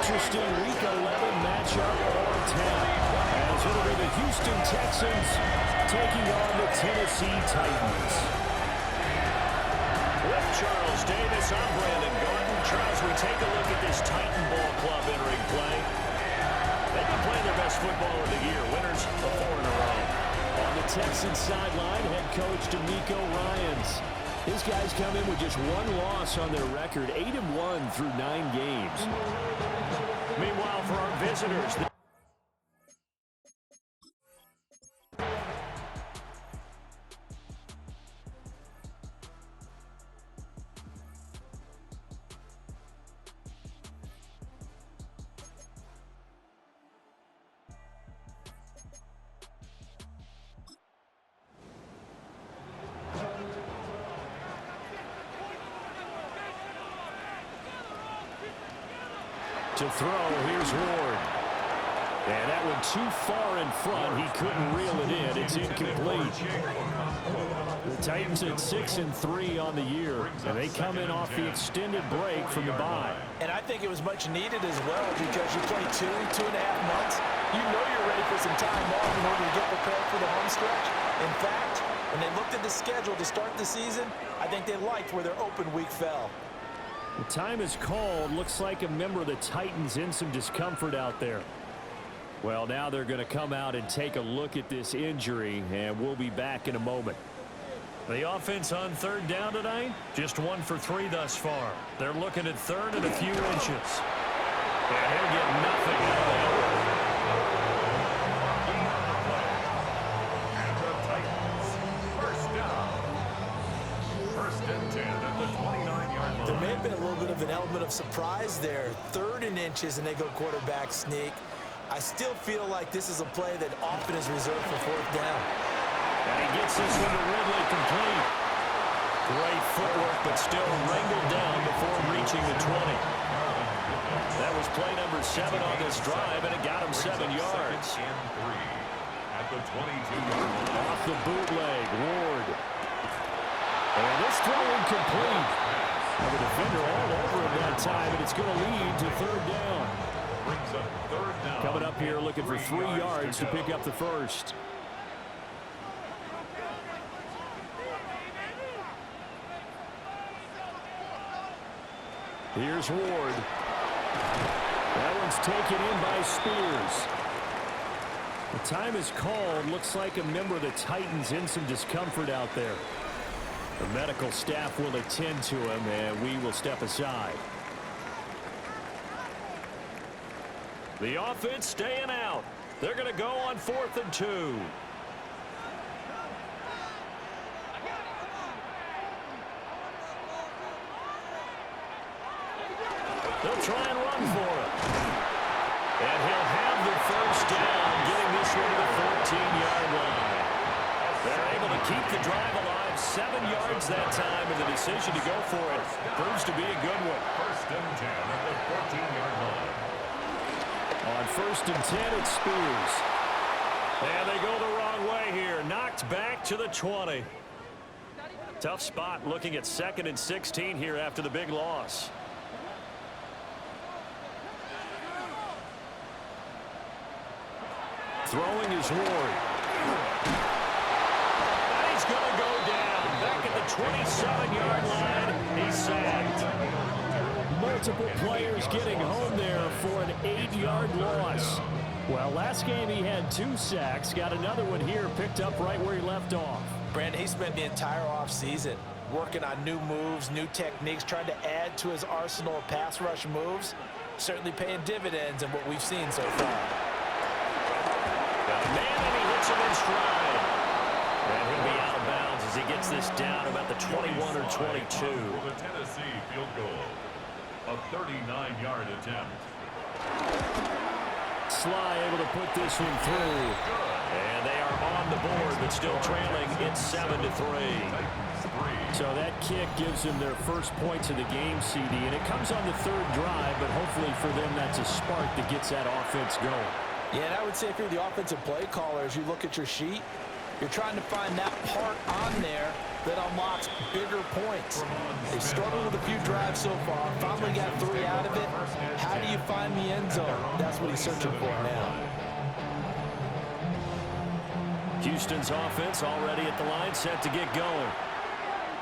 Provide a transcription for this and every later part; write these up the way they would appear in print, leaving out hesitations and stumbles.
interesting Week 11 matchup on tap, as it'll be the Houston Texans taking on the Tennessee Titans. With Charles Davis, I'm Brandon Gordon. Charles, we take a look at this Titan ball club entering play. They've been playing their best football of the year, winners of 4 in a row. On the Texans sideline, head coach DeMeco Ryans. His guys come in with just 1 loss on their record, 8-1 through 9 games. Meanwhile, for our visitors, to throw, here's Ward. And that one too far in front. He couldn't reel it in. It's incomplete. The Titans at 6-3 on the year, and they come in off the extended break from the bye. And I think it was much needed as well, because you play 2.5 months. You know you're ready for some time off in order to get prepared for the home stretch. In fact, when they looked at the schedule to start the season, I think they liked where their open week fell. The time is called. Looks like a member of the Titans in some discomfort out there. Well, now they're going to come out and take a look at this injury, and we'll be back in a moment. the offense on 3rd down tonight, just 1 for 3 thus far. They're looking at 3rd and a few inches. And he'll get nothing out of that. There may have been a little bit of an element of surprise there. 3rd and inches, and they go quarterback sneak. I still feel like this is a play that often is reserved for 4th down. And he gets this one to Ridley complete. Great footwork, but still wrangled down before reaching the 20. That was play number 7 on this drive, and it got him 7 yards. At the 22-yard line. Off the bootleg, Ward. And this throw incomplete. The defender all over him that time, and it's going to lead to 3rd down. Brings up 3rd down. Coming up here looking for 3 yards to pick up the first. Here's Ward. That one's taken in by Spears. The time is called. Looks like a member of the Titans in some discomfort out there. The medical staff will attend to him, and we will step aside. The offense staying out. They're going to go on 4th and 2. They'll try and run for it. And he'll have the first down, getting this one to the 14-yard line. They're able to keep the drive alive, 7 yards that time, and the decision to go for it proves to be a good one. 1st and 10 at the 14-yard line. On 1st and 10, it's Spears. And they go the wrong way here. Knocked back to the 20. Tough spot looking at 2nd and 16 here after the big loss. Throwing is Ward. And he's going to go down. Back at the 27-yard line. He's sacked. Multiple players getting home there for an 8-yard loss. Well, last game he had 2 sacks. Got another one here, picked up right where he left off. Brandon, he spent the entire offseason working on new moves, new techniques, trying to add to his arsenal of pass rush moves. Certainly paying dividends in what we've seen so far. Got a man, and he hits him in stride. And he'll be out of bounds as he gets this down about the 21 or 22. For the Tennessee field goal. A 39-yard attempt. Sly able to put this one through. And they are on the board, but still trailing. It's 7-3. So that kick gives them their first points of the game, CD, and it comes on the 3rd drive, but hopefully for them that's a spark that gets that offense going. Yeah, and I would say if you're the offensive play caller, as you look at your sheet, you're trying to find that part on there that unlocks bigger points. They've struggled with a few drives so far. Finally got 3 out of it. How do you find the end zone? That's what he's searching for now. Houston's offense already at the line, set to get going.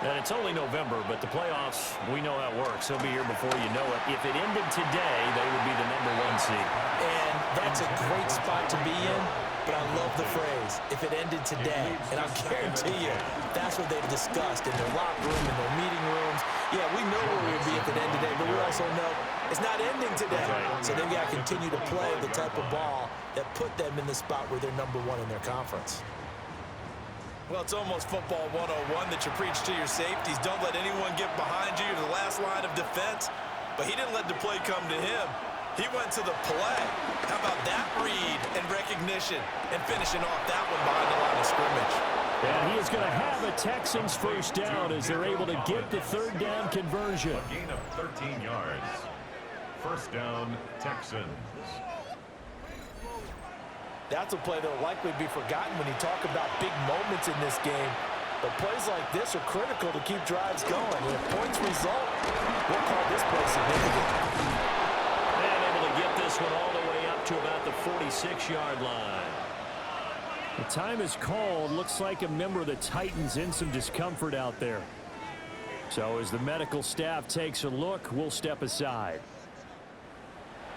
And it's only November, but the playoffs, we know how it works. He'll be here before you know it. If it ended today, they would be the #1 seed. And that's a great spot to be in, but I love the phrase, if it ended today. And I'll guarantee you, that's what they've discussed in their locker room, in their meeting rooms. Yeah, we know where we would be if it ended today, but we also know it's not ending today. So they've got to continue to play the type of ball that put them in the spot where they're #1 in their conference. Well, it's almost football 101 that you preach to your safeties. Don't let anyone get behind you. You're the last line of defense. But he didn't let the play come to him. He went to the play. How about that read and recognition and finishing off that one behind the line of scrimmage? And he is going to have a Texans first down as they're able to get the 3rd down conversion. A gain of 13 yards. First down, Texans. That's a play that will likely be forgotten when you talk about big moments in this game. But plays like this are critical to keep drives going. And if points result, we'll call this play significant. And able to get this one all the way up to about the 46-yard line. The time is called. Looks like a member of the Titans in some discomfort out there. So as the medical staff takes a look, we'll step aside.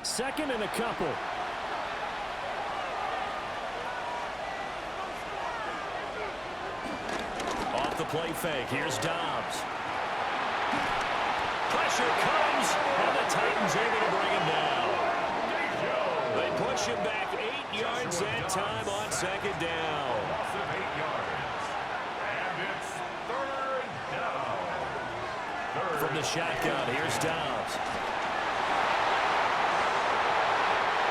2nd and a couple. Off the play fake. Here's Dobbs. Pressure comes, and the Titans able to bring him down. They push him back 8 yards that time on 2nd down. Loss of 8 yards. And it's 3rd down. From the shotgun, here's Dobbs.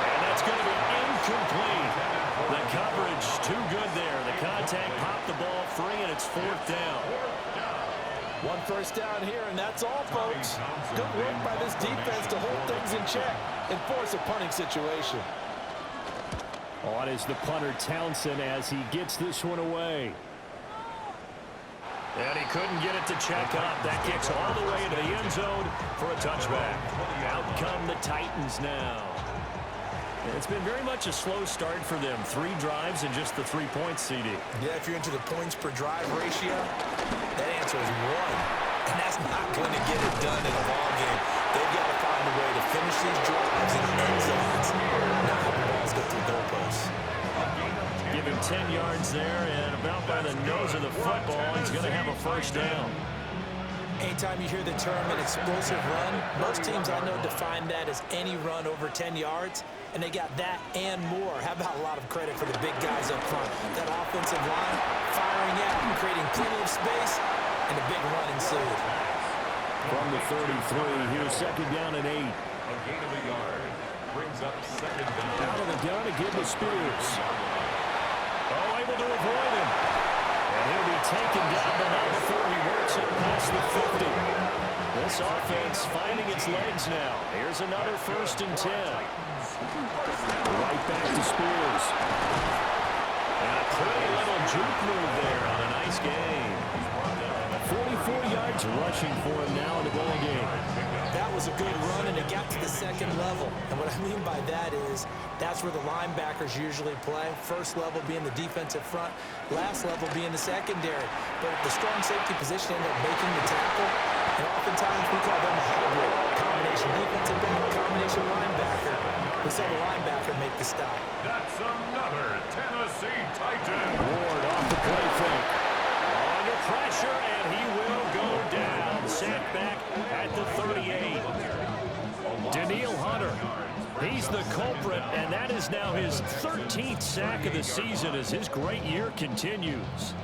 And that's going to be incomplete. The coverage too good there. The contact popped the ball free, and it's 4th down. 1 first down here, and that's all, folks. Good work by this defense to hold things in check and force a punting situation. On is the punter Townsend as he gets this one away. And he couldn't get it to check up. That kicks all the way into the end zone for a touchback. Out come the Titans now. And it's been very much a slow start for them. 3 drives and just the 3 points, CD. Yeah, if you're into the points per drive ratio, that answer is 1. And that's not going to get it done in a ball game. They've got to find a way to finish these drives in end zones. Not have the balls go through goalposts. Give him 10 yards there, and about by the nose of the football, he's going to have a first down. Anytime you hear the term an explosive run, most teams I know define that as any run over 10 yards, and they got that and more. How about a lot of credit for the big guys up front? That offensive line firing out and creating plenty of space, and a big run ensued. From the 33, here's 2nd down and 8. A gain of a yard. Brings up 2nd down. Out of the gun to give to Spears. Oh, able to avoid him. And he'll be taken down, but not before he works it past the 50. This offense finding its legs now. Here's another 1st and 10. Right back to Spears. And a pretty little juke move there on a nice game. 44 yards rushing for him now in the ball game. That was a good run, and it got to the 2nd level. And what I mean by that is that's where the linebackers usually play. First level being the defensive front, last level being the secondary. But the strong safety position ended up making the tackle, and oftentimes we call them a hybrid. Combination defensive back, combination linebacker. We saw the linebacker make the stop. That's another Tennessee Titan. Ward off the play fake. Under pressure, and he will go down. Sacked back at the 38. Daniil Hunter. He's the culprit, and that is now his 13th sack of the season as his great year continues.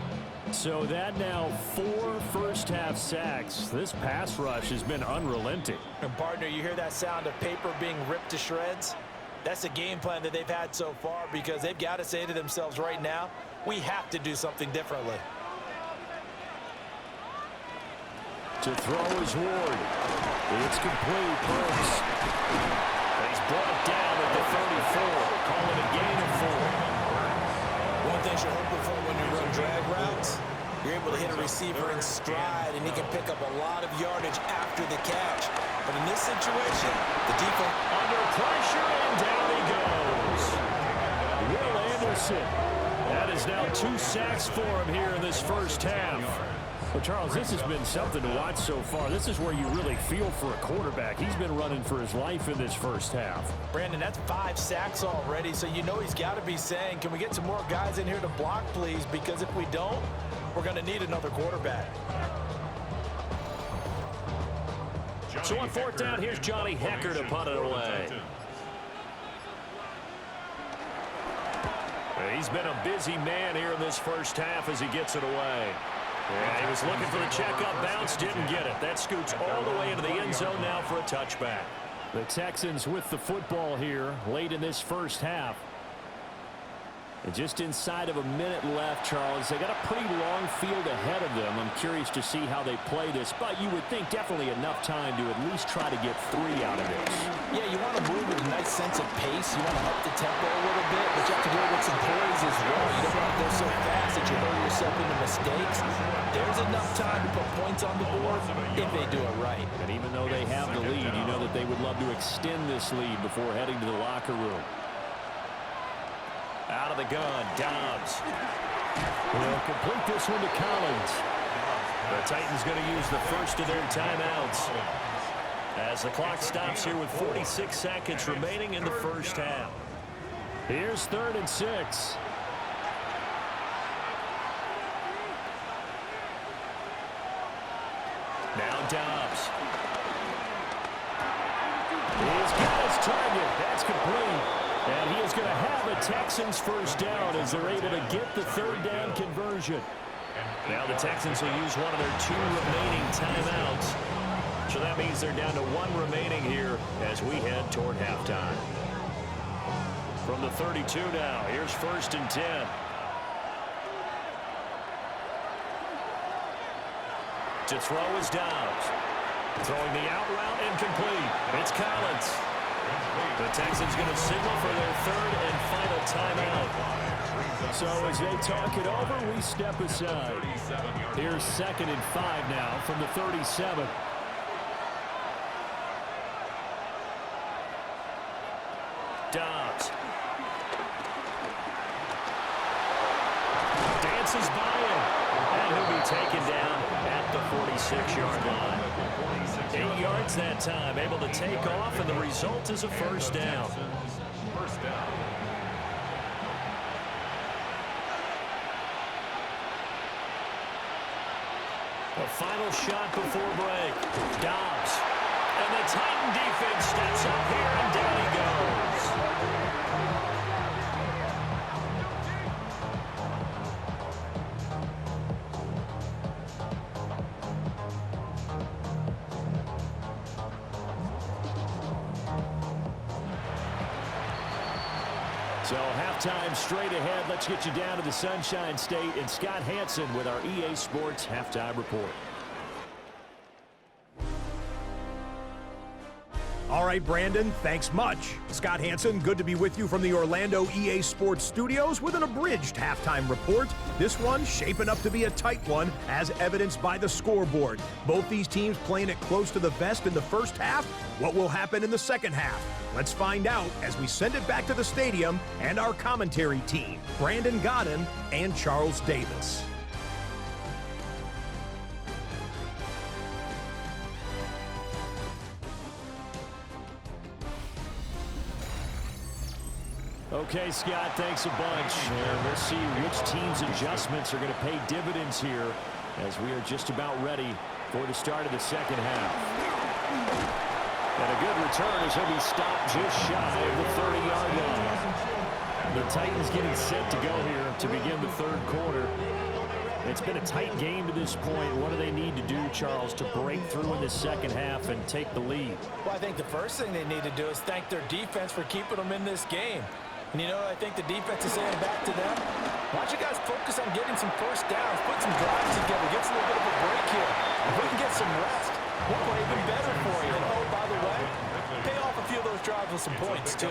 So that now 4 first-half sacks. This pass rush has been unrelenting. And, partner, you hear that sound of paper being ripped to shreds? That's a game plan that they've had so far because they've got to say to themselves right now, we have to do something differently. To throw is Ward. It's complete. Brooks. He's brought down at the 34. Call it a gain of 4. One thing you're hoping for when you run drag routes You're able to hit a receiver in stride, and he can pick up a lot of yardage after the catch. But in this situation, the defense under pressure, and down he goes. Will Anderson. That is now 2 sacks for him here in this first half. Well, Charles, this has been something to watch so far. This is where you really feel for a quarterback. He's been running for his life in this first half. Brandon, that's 5 sacks already, so you know he's got to be saying, can we get some more guys in here to block, please? Because if we don't, we're going to need another quarterback. So on 4th down, here's Johnny Hecker to punt it away. He's been a busy man here in this first half as he gets it away. Yeah, he was looking for the checkup bounce, didn't get it. That scoots all the way into the end zone now for a touchback. The Texans with the football here late in this first half. And just inside of a minute left, Charles. They got a pretty long field ahead of them. I'm curious to see how they play this, but you would think definitely enough time to at least try to get 3 out of this. Yeah, you want to move with a nice sense of pace. You want to up the tempo a little bit, but you have to do it with some poise as well. You don't want to go so fast that you hurry yourself into mistakes. There's enough time to put points on the board if they do it right. And even though they have the lead, you know that they would love to extend this lead before heading to the locker room. Out of the gun, Dobbs. They'll complete this one to Collins. The Titans going to use the first of their timeouts as the clock stops here with 46 seconds remaining in the first half. Here's 3rd and 6. Now Dobbs. He's got his target. That's complete. And he is going to have a Texans first down as they're able to get the 3rd down conversion. Now the Texans will use one of their 2 remaining timeouts. So that means they're down to 1 remaining here as we head toward halftime. From the 32 now, here's 1st and 10. To throw is Dobbs. Throwing the out route incomplete. It's Collins. The Texans going to signal for their 3rd and final timeout. So as they talk it over, we step aside. Here's 2nd and 5 now from the 37. Dobbs. Dances by him. And he'll be taken down at the 46-yard line. 8 yards that time, able to take off, and the result is a first down. A final shot before break. Dobbs. And the Titan defense steps up here, and down he goes. So halftime straight ahead. Let's get you down to the Sunshine State and Scott Hansen with our EA Sports Halftime Report. All right, Brandon, thanks much. Scott Hansen, good to be with you from the Orlando EA Sports Studios with an abridged halftime report. This one shaping up to be a tight one, as evidenced by the scoreboard. Both these teams playing it close to the vest in the first half. What will happen in the second half? Let's find out as we send it back to the stadium and our commentary team, Brandon Godden and Charles Davis. Okay, Scott, thanks a bunch. And we'll see which team's adjustments are going to pay dividends here as we are just about ready for the start of the second half. And a good return as he'll be stopped just shy of the 30-yard line. The Titans getting set to go here to begin the 3rd quarter. It's been a tight game to this point. What do they need to do, Charles, to break through in the second half and take the lead? Well, I think the first thing they need to do is thank their defense for keeping them in this game. And, you know, I think the defense is saying back to them, why don't you guys focus on getting some first downs, put some drives together, get us a little bit of a break here. If we can get some rest, we'll play even better for you. And, oh, by the way, pay off a few of those drives with some points, too.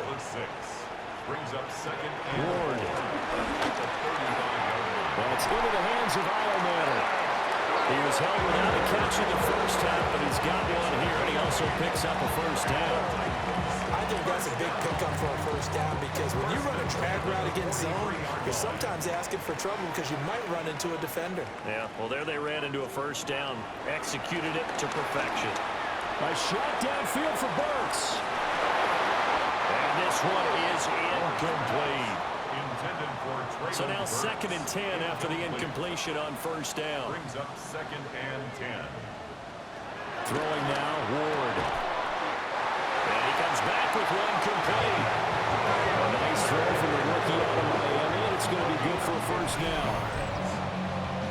Brings up second and Ward. at the 35-yard line. That's into the hands of Ironman. He was held without a catch in the first half, but he's got one here, and he also picks up a first down. I think that's a big pickup for a first down because when you run a drag route against zone, you're sometimes asking for trouble because you might run into a defender. Yeah, well, there they ran into a first down. Executed it to perfection. A shot downfield for Burks. And this one is incomplete. Intended for So Traylon now Burks. 2nd and 10 after the incompletion on first down. Brings up second and 10. Throwing now, Ward. And he comes back with one complete. A nice throw from the rookie out of Miami, and it's going to be good for a first down.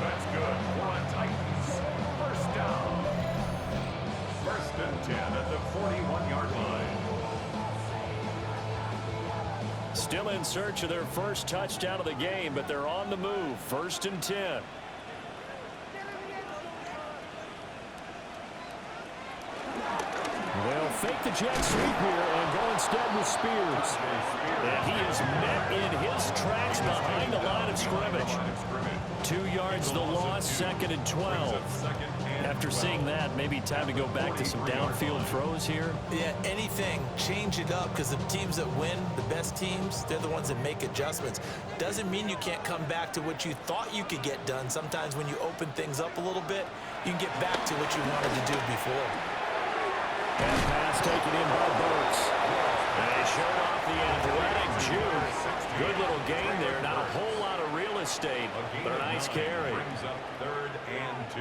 That's good for a Titans. First down. 1st and 10 at the 41-yard line. Still in search of their first touchdown of the game, but they're on the move. 1st and 10. They'll fake the jet sweep here and go instead with Spears. And he is met in his tracks behind the line of scrimmage. 2 yards the loss, 2nd and 12. After seeing that, maybe time to go back to some downfield throws here. Yeah, anything, change it up because the teams that win, the best teams, they're the ones that make adjustments. Doesn't mean you can't come back to what you thought you could get done. Sometimes when you open things up a little bit, you can get back to what you wanted to do before. And pass taken in by Burks. And they showed off the athletic juke. Good little gain there. Not a whole lot of real estate, but a nice carry. Brings up 3rd and 2.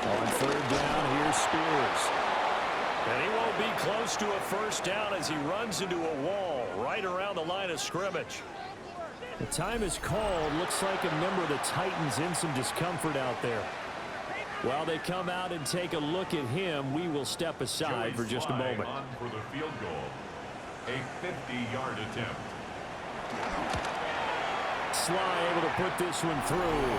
On 3rd down, here's Spears. And he won't be close to a first down as he runs into a wall right around the line of scrimmage. The time is called. Looks like a member of the Titans in some discomfort out there. While they come out and take a look at him, we will step aside for just a moment. On for the field goal. A 50-yard attempt. Sly able to put this one through.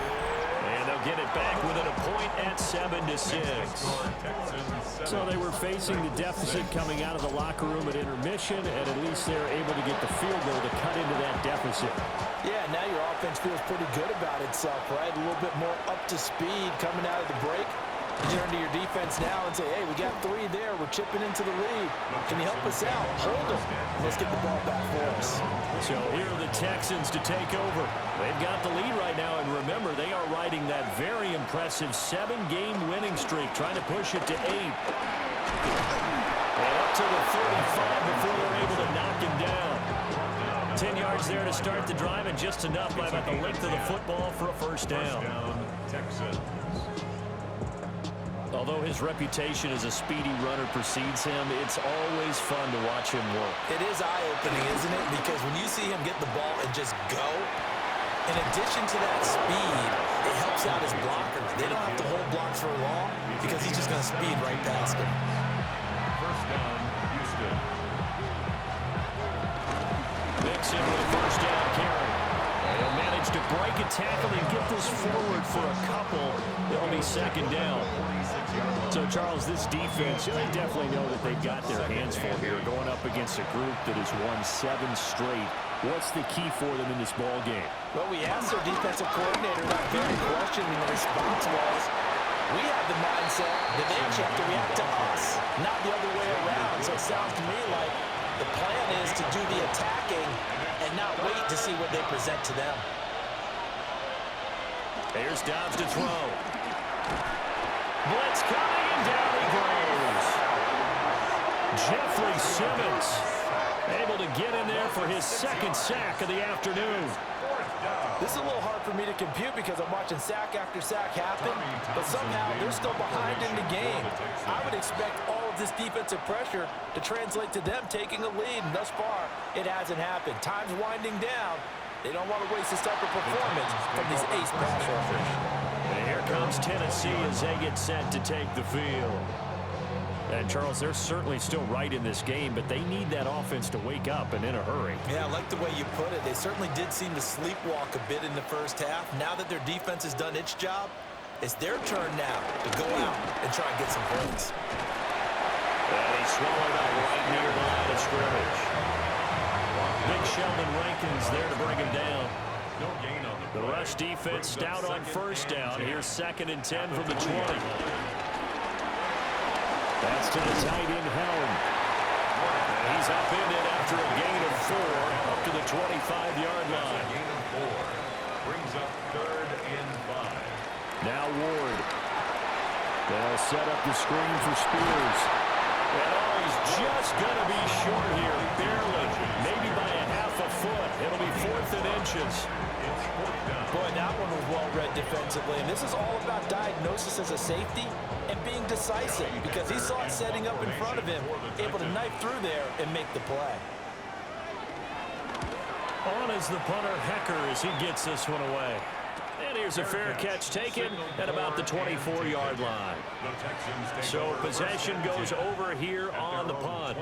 And they'll get it back within a point at 7-6. So they were facing the deficit coming out of the locker room at intermission, and at least they're able to get the field goal to cut into that deficit. Yeah, now your offense feels pretty good about itself, right? A little bit more up to speed coming out of the break. You turn to your defense now and say, hey, we got 3 there. We're chipping into the lead. Can you help us out? Hold them. Let's get the ball back for us. So here are the Texans to take over. They've got the lead right now, and remember, they are riding that very impressive 7-game winning streak, trying to push it to 8. And up to the 35 before they're able to knock him down. 10 yards there to start the drive, and just enough by about the length of the football for a first down. Texans. Although his reputation as a speedy runner precedes him, it's always fun to watch him work. It is eye-opening, isn't it? Because when you see him get the ball and just go, in addition to that speed, it helps out his blockers. They don't have to hold blocks for long because he's just going to speed right past them. First down, Houston. Mixon with a first down carry. They'll manage to break a tackle and get this forward for a couple. It'll be 2nd down. So, Charles, this defense, they definitely know that they've got their hands full here, going up against a group that has won 7 straight. What's the key for them in this ball game? Well, we asked their defensive coordinator that very question, and the response was, we have the mindset that they have to react to us, not the other way around. So it sounds to me like the plan is to do the attacking and not wait to see what they present to them. Here's Dobbs to throw. Blitz coming, and down he goes. Jeffrey Simmons able to get in there for his 2nd sack of the afternoon. This is a little hard for me to compute because I'm watching sack after sack happen, but somehow they're still behind in the game. I would expect all of this defensive pressure to translate to them taking a lead, and thus far, it hasn't happened. Time's winding down. They don't want to waste this type of performance from these ace pass rushers. And here comes Tennessee as they get set to take the field. And, Charles, they're certainly still right in this game, but they need that offense to wake up and in a hurry. Yeah, I like the way you put it. They certainly did seem to sleepwalk a bit in the first half. Now that their defense has done its job, it's their turn now to go out and try and get some points. And he swallowed up right near the line of scrimmage. Big Sheldon Rankins there to bring him down. No gain on The rush defense stout on first down. Here's 2nd and 10 from the 20. That's to the tight end, Helm. And he's up in it after a gain of 4 up to the 25-yard line. Gain of 4 brings up 3rd and 5. Now Ward. They'll set up the screen for Spears. And he's just going to be short here, barely, maybe by a half a foot. It'll be 4th and inches. It's 4th down. Boy, that one was well read defensively. And this is all about diagnosis as a safety and being decisive because he saw it setting up in front of him, able to knife through there and make the play. On is the punter, Hecker, as he gets this one away. And here's a fair catch taken at about the 24-yard line. So possession goes over here on the punt.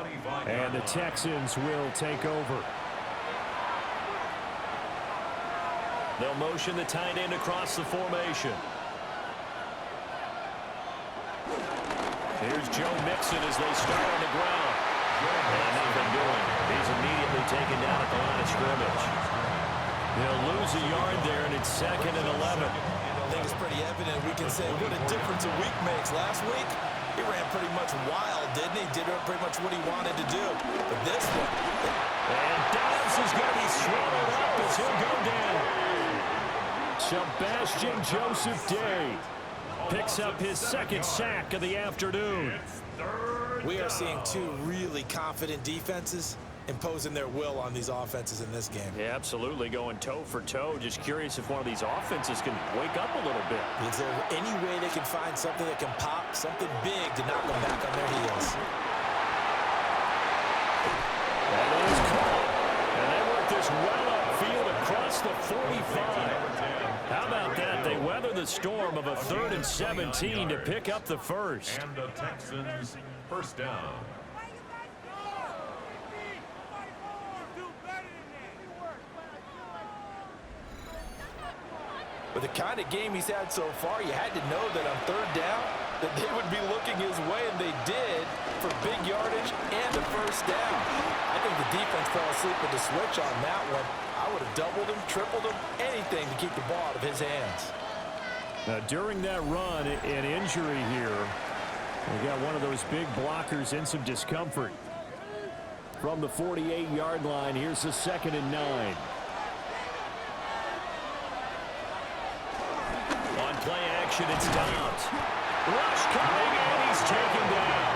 And the Texans will take over. They'll motion the tight end across the formation. Here's Joe Mixon as they start on the ground. And nothing doing. He's immediately taken down at the line of scrimmage. They'll lose a yard there, and it's 2nd and 11. I think it's pretty evident. We can say what a difference a week makes. Last week, he ran pretty much wild, didn't he? Did pretty much what he wanted to do. But this one... And Dobbs is going to be swallowed up as he'll go down. Sebastian Joseph Day picks up his 2nd sack of the afternoon. We are seeing 2 really confident defenses imposing their will on these offenses in this game. Yeah, absolutely, going toe for toe. Just curious if one of these offenses can wake up a little bit. Is there any way they can find something that can pop, something big to knock them back on their heels? That is caught. And they work this well upfield across the 45. How about that? They weather the storm of a 3rd and 17 to pick up the first. And the Texans 1st down. With the kind of game he's had so far, you had to know that on 3rd down that they would be looking his way, and they did for big yardage and a 1st down. I think the defense fell asleep with the switch on that one. I would have doubled him, tripled him, anything to keep the ball out of his hands. Now, during that run, an injury here. We got one of those big blockers in some discomfort. From the 48-yard line, here's the 2nd and 9. On play action, it's Dobbs. Rush coming, and he's taken down.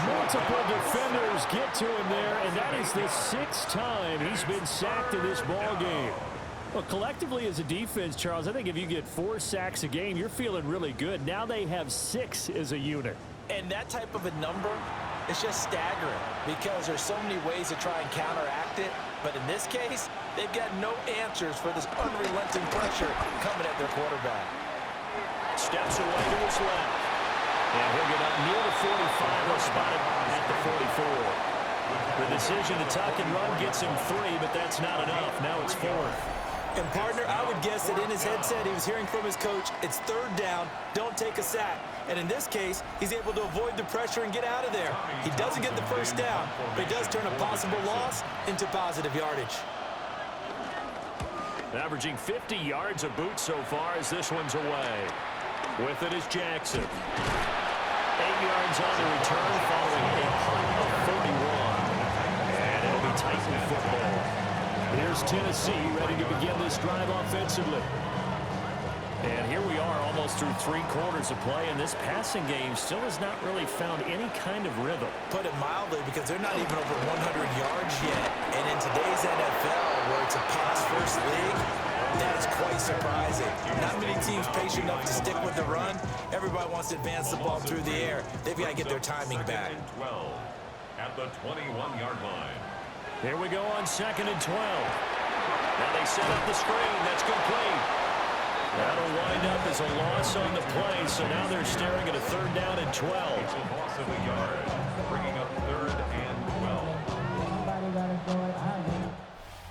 Multiple defenders get to him there, and that is the 6th time he's been sacked in this ball game. Well, collectively as a defense, Charles, I think if you get 4 sacks a game, you're feeling really good. Now they have 6 as a unit. And that type of a number is just staggering because there's so many ways to try and counteract it. But in this case, they've got no answers for this unrelenting pressure coming at their quarterback. Steps away to his left. And he'll get up near the 45. He'll spot it at the 44. The decision to tuck and run gets him 3, but that's not enough. Now it's 4th. And, partner, I would guess that in his headset he was hearing from his coach, it's 3rd down, don't take a sack. And in this case, he's able to avoid the pressure and get out of there. He doesn't get the 1st down, but he does turn a possible loss into positive yardage. Averaging 50 yards a boot so far as this one's away. With it is Jackson. 8 yards on the return following a punt of 41. And it'll be Titan football. Here's Tennessee ready to begin this drive offensively. And here we are almost through 3 quarters of play, and this passing game still has not really found any kind of rhythm. Put it mildly, because they're not even over 100 yards yet. And in today's NFL, where it's a pass-first league, that is quite surprising. Not many teams patient enough to stick with the run. Everybody wants to advance the ball through the air. They've got to get their timing back. 12 at the 21-yard line. Here we go on 2nd and 12. Now they set up the screen. That's complete. That'll wind up as a loss on the play, so now they're staring at a 3rd down and 12. It's a loss of a yard, bringing up 3rd and 12.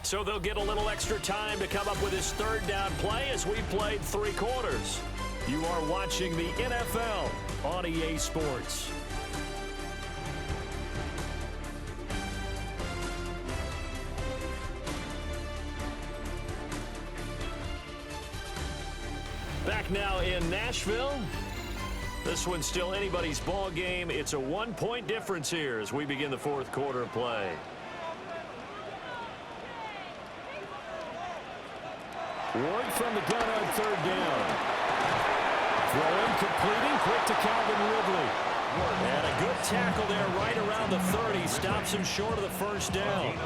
So they'll get a little extra time to come up with his 3rd down play as we played 3 quarters. You are watching the NFL on EA Sports. now in Nashville. This one's still anybody's ball game. It's a one-point difference here as we begin the fourth quarter of play. Ward from the gun on third down. Throwing, completing, quick to Calvin Ridley. And a good tackle there right around the 30. Stops him short of the first down.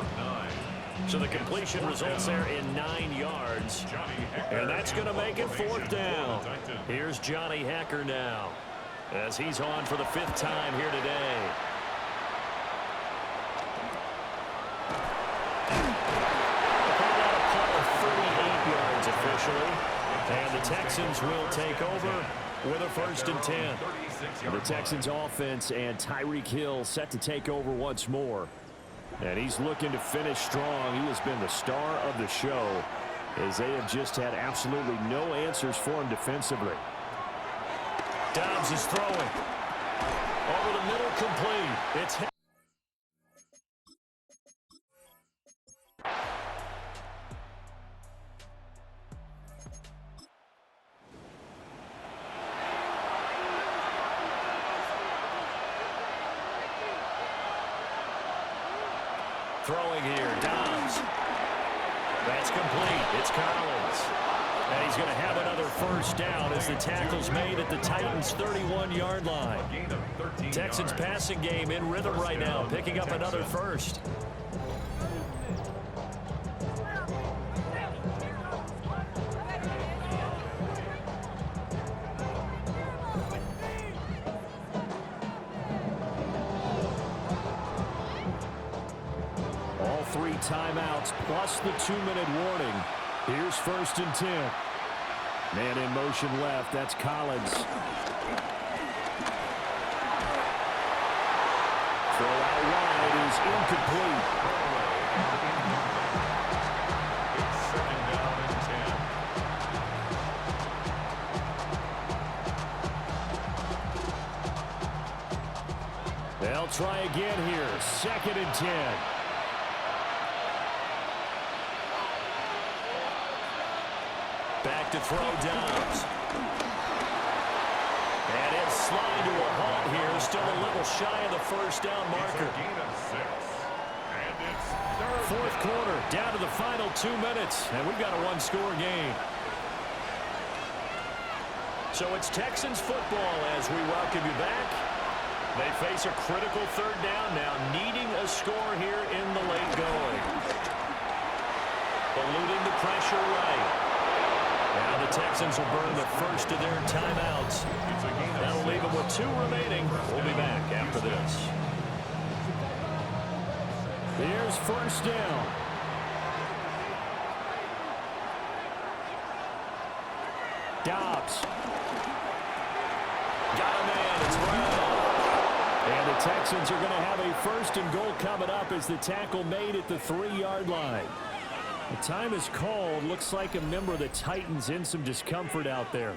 So the completion results there in 9 yards. And that's going to make it fourth down. Here's Johnny Hekker now, as he's on for the 5th time here today. Called out a punt of 38 yards officially. And the Texans will take over with a 1st and 10. The Texans offense and Tyreek Hill set to take over once more. And he's looking to finish strong. He has been the star of the show, as they have just had absolutely no answers for him defensively. Dobbs is throwing. Over the middle, complete. It's throwing here. Dobbs. That's complete. It's Collins. And he's going to have another 1st down as the tackle's made at the Titans' 31-yard line. Texans passing game in rhythm right now, picking up another 1st. All 3 timeouts plus the 2-minute warning. Here's 1st and 10. Man in motion left. That's Collins. Throw out wide is incomplete. It's 2nd down and 10. They'll try again here. 2nd and 10. Back to throw Dobbs. And it's slide to a halt here. Still a little shy of the 1st down marker. Gain of 6. And it's 3rd. 4th quarter, down to the final 2 minutes. And we've got a 1-score game. So it's Texans football as we welcome you back. They face a critical 3rd down now, needing a score here in the late going. Eluding the pressure right. Now the Texans will burn the 1st of their timeouts. That'll leave them with 2 remaining. We'll be back after this. Here's 1st down. Dobbs. Got a man. It's Brown. And the Texans are going to have a 1st and goal coming up as the tackle made at the 3-yard line. The time is called. Looks like a member of the Titans in some discomfort out there.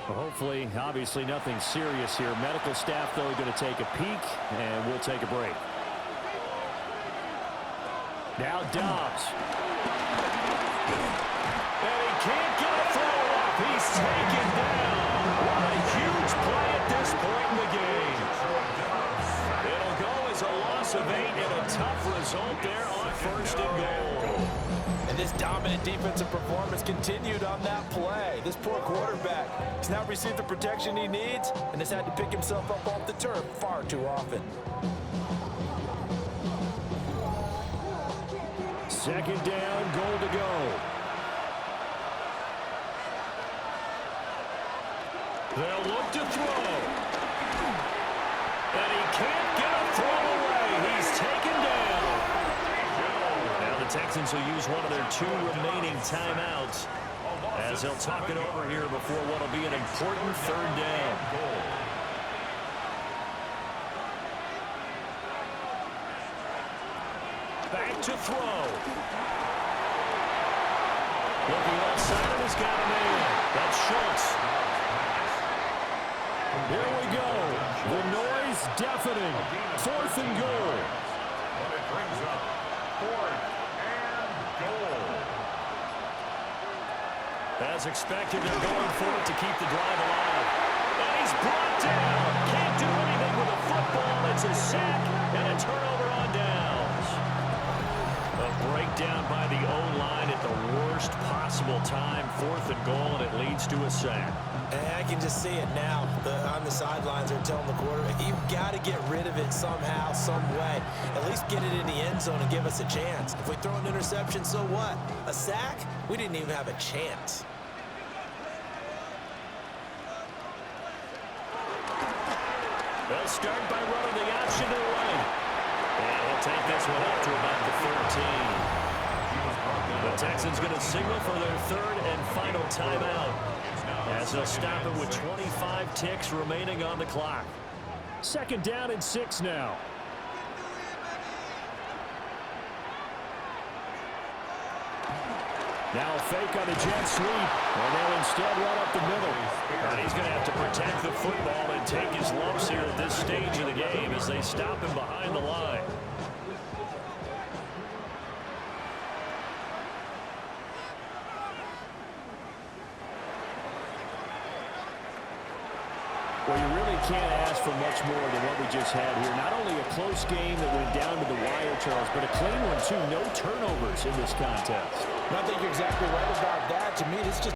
Well, hopefully, obviously nothing serious here. Medical staff, though, going to take a peek, and we'll take a break. Now Dobbs. And he can't get a throw off. He's taken down. What a huge play at this point in the game. It'll go as a loss of 8 and a tough result there on 1st and goal. And this dominant defensive performance continued on that play. This poor quarterback has not received the protection he needs and has had to pick himself up off the turf far too often. 2nd down, goal to go. They'll look to throw. And he can't get a throw away. He's taken down. Now the Texans will use one of their 2 remaining timeouts as they'll talk it over here before what will be an important 3rd down. Back to throw. Looking outside, and he's got a man. That's Schultz. Here we go. The noise deafening. 4th and goal. But it brings up 4th and goal. As expected, they're going for it to keep the drive alive. And he's brought down. Can't do anything with a football. It's a sack and a turnover on downs. A breakdown by the O-line at the worst possible time. 4th and goal, and it leads to a sack. And I can just see it now. On the sidelines, they're telling the quarterback, you've got to get rid of it somehow, some way. At least get it in the end zone and give us a chance. If we throw an interception, so what? A sack? We didn't even have a chance. They'll start by running the option to the right. And he'll take this one up to about the 13. The Texans going to signal for their 3rd and final timeout, as they'll stop it with 25 ticks remaining on the clock. 2nd down and 6 now. Now fake on a jet sweep, and they'll instead run up the middle. And he's going to have to protect the football and take his lumps here at this stage of the game as they stop him behind the line. Well, you really can't ask for much more than what we just had here. Not only a close game that went down to the wire, Charles, but a clean one, too. No turnovers in this contest. I think you're exactly right about that. To me, it's just